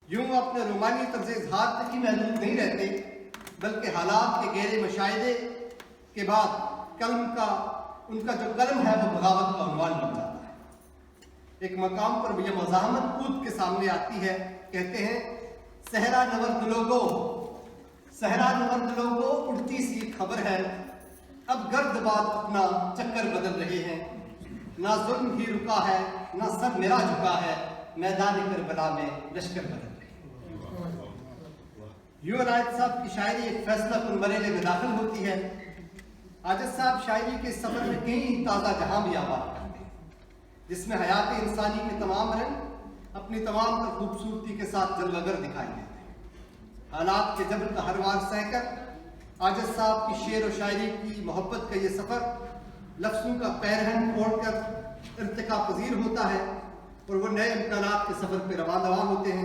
यूं अपने रोमानी तर्ज इजहार तक ही महदूद नहीं रहते, बल्कि हालात के गहरे मुशाहिदे के बाद उनका जो कलम है वो बगावत का उन्वान बन जाता है। एक मकाम पर यह मज़ाहमत कूद के सामने आती है। कहते हैं, सहरा नवर्द लोगो उड़ती सी खबर है, अब गर्दबाद अपना चक्कर बदल रहे हैं। ना जुल्म ही रुका है, ना सर मेरा झुका है, मैदान करबला में लश्कर बदल रहे हैं। यूं अनायत साहब की शायरी एक फैसला कुन मरेले में दाखिल होती है। आजद साहब शायरी के सफर में कहीं ताज़ा जहां भी आबाद करते हैं, जिसमें हयात इंसानी के तमाम रंग अपनी तमाम तर खूबसूरती के साथ जलवगर दिखाई देते हैं। हालात के जबर का हर वार सहकर आजद साहब की शेर और शायरी की मोहब्बत का ये सफ़र लफ्ज़ों का पैरहन तोड़कर इर्तिका पजीर होता है और वो नए इम्कानात के सफ़र पर रवाना होते हैं।